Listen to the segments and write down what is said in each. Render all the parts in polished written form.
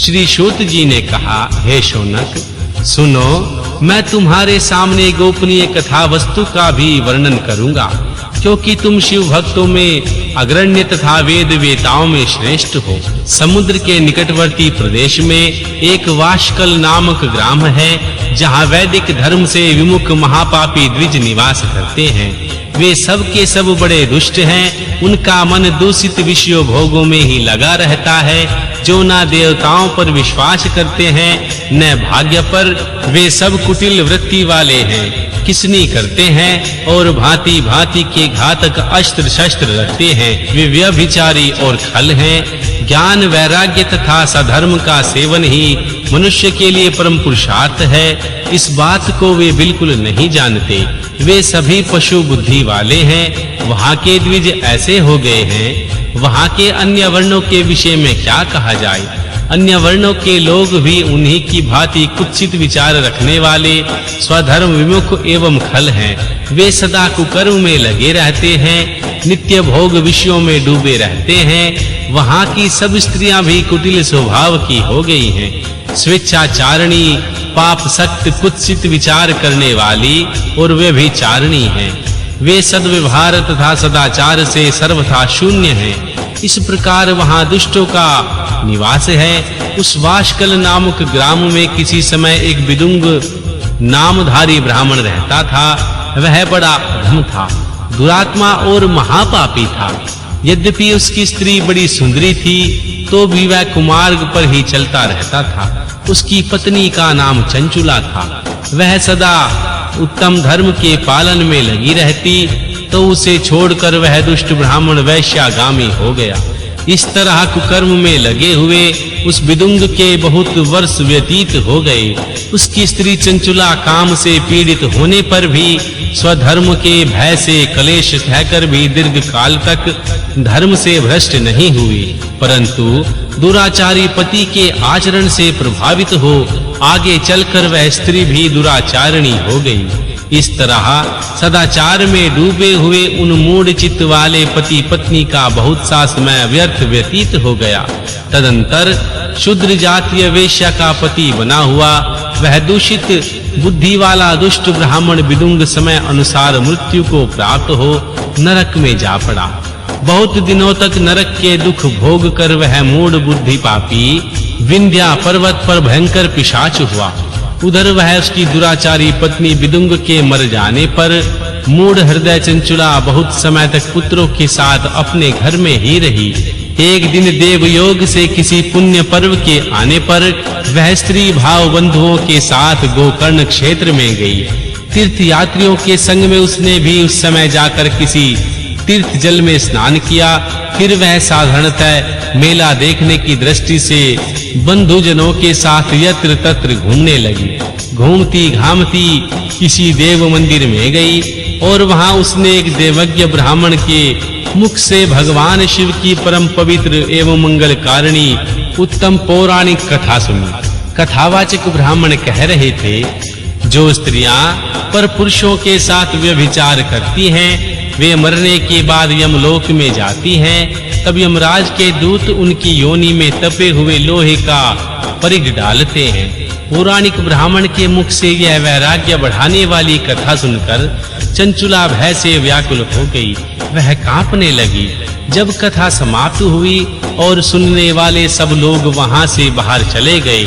श्री सूत जी ने कहा, हे शौनक, सुनो, मैं तुम्हारे सामने गोपनीय कथा वस्तु का भी वर्णन करूंगा, क्योंकि तुम शिव भक्तों में अग्रण्य तथा वेद वेताओं में श्रेष्ठ हो। समुद्र के निकटवर्ती प्रदेश में एक वाशकल नामक ग्राम है, जहां वैदिक धर्म से विमुख महापापी द्विज निवास करते हैं। वे सब के सब बड़े दुष्ट हैं। उनका मन दूषित विषयों भोगों में ही लगा रहता है, जो ना देवताओं पर विश्वास करते हैं न भाग्य पर। वे सब कुटिल वृत्ति वाले हैं, किसनी करते हैं और भांति-भांति के घातक अस्त्र शस्त्र रखते हैं। वे व्यभिचारी और खल हैं। ज्ञान, वैराग्य तथा सधर्म का सेवन ही मनुष्य के लिए परम पुरुषार्थ है, इस बात को वे बिल्कुल नहीं जानते। वे सभी पशु बुद्धि वाले हैं। वहां के द्विज ऐसे हो गए हैं। वहां के अन्य वर्णों के विषय में क्या कहा जाए। अन्य वर्णों के लोग भी उन्हीं की भांति कुत्सित विचार रखने वाले, स्वधर्म विमुख एवं खल हैं। वे सदा कुकर्म में लगे रहते हैं, नित्य भोग विषयों में डूबे रहते हैं। वहां की सब स्त्रियां भी कुटिल स्वभाव की हो गई हैं, स्वेच्छाचारिणी, पाप सक्त, कुत्सित विचार करने वाली और व्यभिचारिणी हैं। वे सद्व्यवहार तथा सदाचार से सर्वथा शून्य हैं। इस प्रकार वहां दुष्टों का निवास है। उस वाशकल नामक ग्राम में किसी समय एक विदुंग नामधारी ब्राह्मण रहता था। वह बड़ा अधम था, दुरात्मा और महापापी था। यद्यपि उसकी स्त्री बड़ी सुंदरी थी, तो भी वह कुमार्ग पर ही चलता रहता था। उसकी पत्नी का नाम चंचुला था। वह सदा उत्तम धर्म के पालन में लगी रहती, तो उसे छोड़कर वह दुष्ट ब्राह्मण वैश्यागामी हो गया। इस तरह कुकर्म में लगे हुए उस विदुंग के बहुत वर्ष व्यतीत हो गए। उसकी स्त्री चंचुला काम से पीड़ित होने पर भी स्वधर्म के भय से कलेश सहकर भी दीर्घ काल तक धर्म से भ्रष्ट नहीं हुई, परंतु दुराचारी पति के आचरण से प्रभावित हो आगे चलकर वह स्त्री भी दुराचारिणी हो गई। इस तरह सदाचार में डूबे हुए उन मूढ़ चित्त वाले पति पत्नी का बहुत सा समय व्यर्थ व्यतीत हो गया। तदंतर शूद्र जातीय वेश्या का पति बना हुआ वह दूषित बुद्धि वाला दुष्ट ब्राह्मण विदुंग समय अनुसार मृत्यु को प्राप्त हो नरक में जा पड़ा। बहुत दिनों तक नरक के दुख भोग कर वह मूढ़ बुद्धि पापी विंध्या पर्वत पर भयंकर पिशाच हुआ। उधर वह उसकी दुराचारी पत्नी विदुंग के मर जाने पर मूढ़ हृदय चंचुला बहुत समय तक पुत्रों के साथ अपने घर में ही रही। एक दिन देव योग से किसी पुण्य पर्व के आने पर वह स्त्री भाव बंधुओं के साथ गोकर्ण क्षेत्र में गई। तीर्थ यात्रियों के संग में उसने भी उस समय जाकर किसी तीर्थ जल में स्नान किया। फिर वह साधारणतः मेला देखने की दृष्टि से बंधुजनों के साथ यत्र तत्र घूमने लगी। घूमती घामती किसी देव मंदिर में गई और वहां उसने एक देवज्ञ ब्राह्मण के मुख से भगवान शिव की परम पवित्र एवं मंगलकारिणी उत्तम पौराणिक कथा सुनी। कथावाचक ब्राह्मण कह रहे थे, जो स्त्रियां पर पुरुषों के साथ व्यभिचार करती हैं, वे मरने के बाद यमलोक में जाती हैं। तब यमराज के दूत उनकी योनि में तपे हुए लोहे का परिघ डालते हैं। पौराणिक ब्राह्मण के मुख से यह वैराग्य बढ़ाने वाली कथा सुनकर चंचुला भय से व्याकुल हो गई। वह कांपने लगी। जब कथा समाप्त हुई और सुनने वाले सब लोग वहां से बाहर चले गए,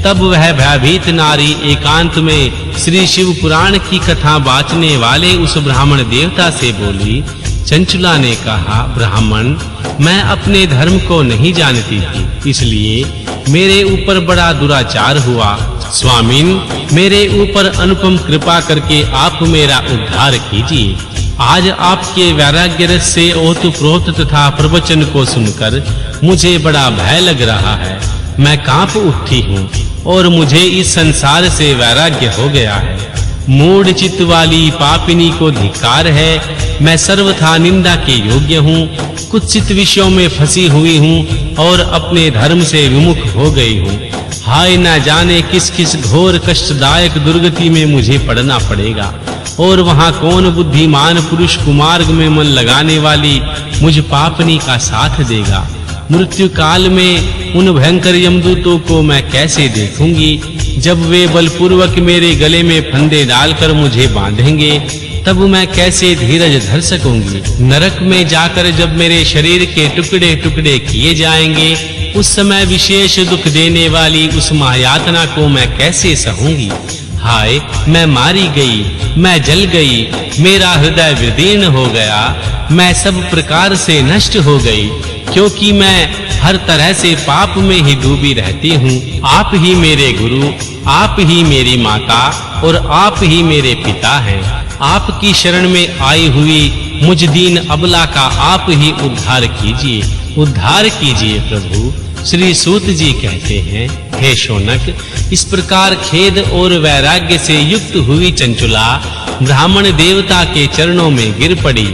तब वह भयभीत नारी एकांत में श्री शिव पुराण की कथा बांटने वाले उस ब्राह्मण देवता से बोली। चंचुला ने कहा, ब्राह्मण, मैं अपने धर्म को नहीं जानती थी, इसलिए मेरे ऊपर बड़ा दुराचार हुआ। स्वामीन, मेरे ऊपर अनुपम कृपा करके आप मेरा उद्धार कीजिए। आज आपके वैराग्य रस से ओतप्रोत तथा प्रवचन को सुनकर मुझे बड़ा भय लग रहा है। मैं कांप उठी हूँ और मुझे इस संसार से वैराग्य हो गया है। मूढ़ चित्त वाली पापिनी को धिक्कार है। मैं सर्वथा निंदा के योग्य हूँ, कुत्सित विषयों में फंसी हुई हूँ और अपने धर्म से विमुख हो गई हूँ। हाय, न जाने किस-किस घोर कष्टदायक दुर्गति में मुझे पड़ना पड़ेगा और वहां कौन बुद्धिमान पुरुष कुमार्ग में मन लगाने वाली मुझ पापनी का साथ देगा। मृत्यु काल में उन भयंकर यमदूतों को मैं कैसे देखूंगी जब वे बलपूर्वक मेरे गले में फंदे डालकर मुझे बांधेंगे तब मैं कैसे धीरज धर सकूंगी नरक में जाकर जब मेरे शरीर के टुकड़े-टुकड़े किए जाएंगे उस समय विशेष दुख देने वाली उस महायातना को मैं कैसे सहूंगी हाय मैं मारी गई मैं जल गई मेरा हृदय विदीर्ण हो गया मैं सब प्रकार से नष्ट हो गई क्योंकि मैं हर तरह से पाप में ही डूबी रहती हूँ आप ही मेरे गुरु आप ही मेरी माता और आप ही मेरे पिता हैं आपकी शरण में आई हुई मुझ दीन अबला का आप ही उद्धार कीजिए प्रभु श्री सूत जी कहते हैं हे शौनक इस प्रकार खेद और वैराग्य से युक्त हुई चंचुला ब्राह्मण देवता के चरणों में गिर पड़ी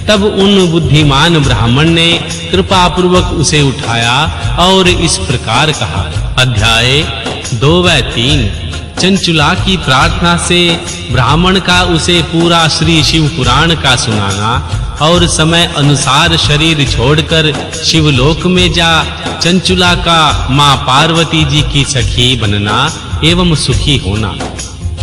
तब उन बुद्धिमान ब्राह्मण ने कृपा पूर्वक उसे उठाया और इस प्रकार कहा अध्याय 2 व 3 चंचुला की प्रार्थना से ब्राह्मण का उसे पूरा श्री शिव पुराण का सुनाना और समय अनुसार शरीर छोड़कर शिवलोक में जा चंचुला का मां पार्वती जी की सखी बनना एवं सुखी होना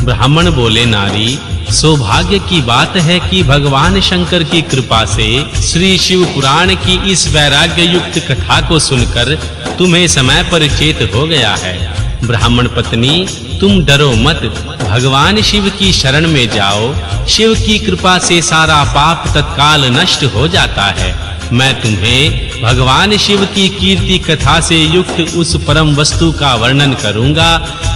ब्राह्मण बोले नारी सौभाग्य की बात है कि भगवान शंकर की कृपा से श्री शिव पुराण की इस वैराग्य युक्त कथा को सुनकर तुम्हें समय पर चेत हो गया है ब्राह्मण पत्नी तुम डरो मत भगवान शिव की शरण में जाओ शिव की कृपा से सारा पाप तत्काल नष्ट हो जाता है मैं तुम्हें भगवान शिव की कीर्ति कथा से युक्त उस परम वस्तु का वर्णन करूंगा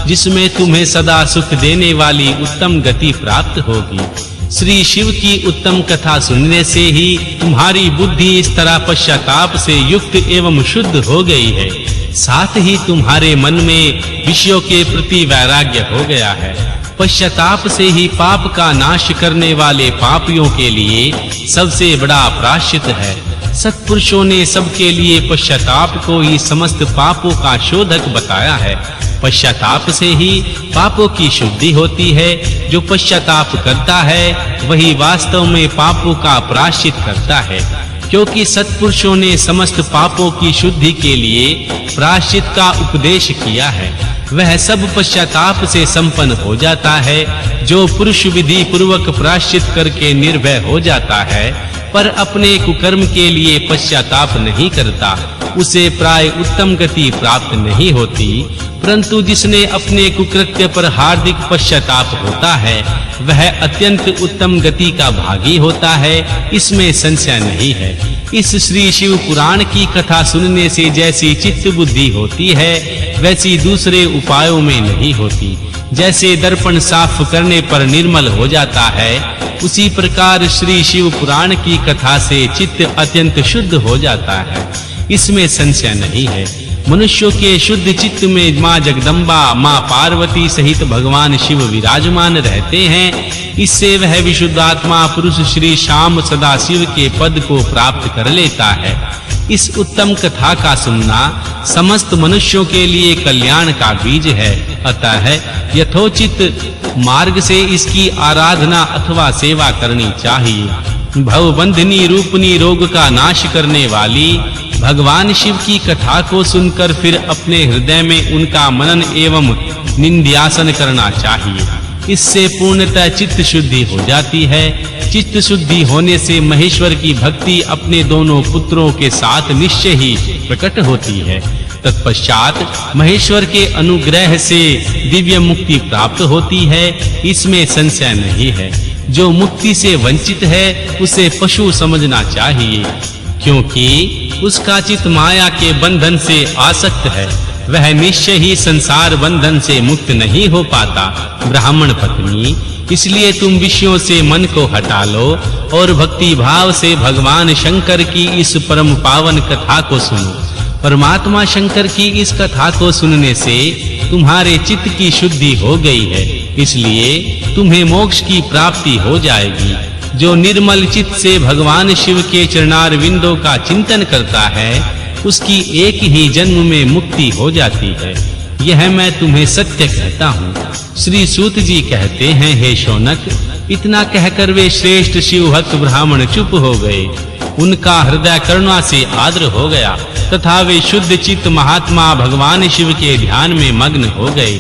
जिसमें तुम्हें सदा सुख देने वाली उत्तम गति प्राप्त होगी श्री शिव की उत्तम कथा सुनने से ही तुम्हारी बुद्धि इस तरह पश्चाताप से युक्त एवं शुद्ध हो गई है साथ ही तुम्हारे मन में विषयों के प्रति वैराग्य हो गया है पश्चाताप से ही पाप का नाश करने वाले पापियों के लिए सबसे बड़ा प्रायश्चित है सत्पुरुषों ने सबके लिए पश्चाताप को ही समस्त पापों का शोधक बताया है पश्चाताप से ही पापों की शुद्धि होती है जो पश्चाताप करता है वही वास्तव में पापों का प्रायश्चित करता है क्योंकि सत्पुरुषों ने समस्त पापों की शुद्धि के लिए प्रायश्चित का उपदेश किया है वह सब पश्चाताप से संपन्न हो जाता है जो पुरुष विधि पूर्वक प्रायश्चित करके निर्भय हो जाता है पर अपने कुकर्म के लिए पश्चाताप नहीं करता उसे प्राय उत्तम गति प्राप्त नहीं होती परंतु जिसने अपने कुकृत्य पर हार्दिक पश्चाताप होता है वह अत्यंत उत्तम गति का भागी होता है इसमें संशय नहीं है इस श्री शिव पुराण की कथा सुनने से जैसी चित्त बुद्धि होती है वैसी दूसरे उपायों में नहीं होती जैसे दर्पण साफ करने पर निर्मल हो जाता है उसी प्रकार श्री शिव पुराण की कथा से चित्त अत्यंत शुद्ध हो जाता है इसमें संशय नहीं है मनुष्यों के शुद्ध चित्त में मां जगदम्बा मां पार्वती सहित भगवान शिव विराजमान रहते हैं इससे वह विशुद्ध आत्मा पुरुष श्री श्याम सदाशिव के पद को प्राप्त कर लेता है इस उत्तम कथा का सुनना समस्त मनुष्यों के लिए कल्याण का बीज है अतः यथोचित मार्ग से इसकी आराधना अथवा सेवा करनी चाहिए भवबंधिनी रूपनी रोग का नाश करने वाली भगवान शिव की कथा को सुनकर फिर अपने हृदय में उनका मनन एवं निंध्यासन करना चाहिए इससे पूर्णतः चित्त शुद्धि हो जाती है चित्त शुद्धि होने से महेश्वर की भक्ति अपने दोनों पुत्रों के साथ निश्चय ही प्रकट होती है तत्पश्चात महेश्वर के अनुग्रह से दिव्य मुक्ति प्राप्त होती है इसमें संशय नहीं है जो मुक्ति से वंचित है उसे पशु समझना चाहिए क्योंकि उसका चित्त माया के बंधन से आसक्त है वह निश्चय ही संसार बंधन से मुक्त नहीं हो पाता ब्राह्मण पत्नी इसलिए तुम विषयों से मन को हटा लो और भक्ति भाव से भगवान शंकर की इस परम पावन कथा को सुनो परमात्मा शंकर की इस कथा को सुनने से तुम्हारे चित्त की शुद्धि हो गई है इसलिए तुम्हें मोक्ष की प्राप्ति हो जाएगी जो निर्मल चित्त से भगवान शिव के चरणार विंदों का चिंतन करता है उसकी एक ही जन्म में मुक्ति हो जाती है यह मैं तुम्हें सत्य कहता हूँ श्री सूत जी कहते हैं हे शौनक इतना कहकर वे श्रेष्ठ शिव भक्त ब्राह्मण चुप हो गए उनका हृदय करुणा से आर्द्र हो गया तथा वे शुद्ध चित्त महात्मा भगवान शिव के ध्यान में मग्न हो गए।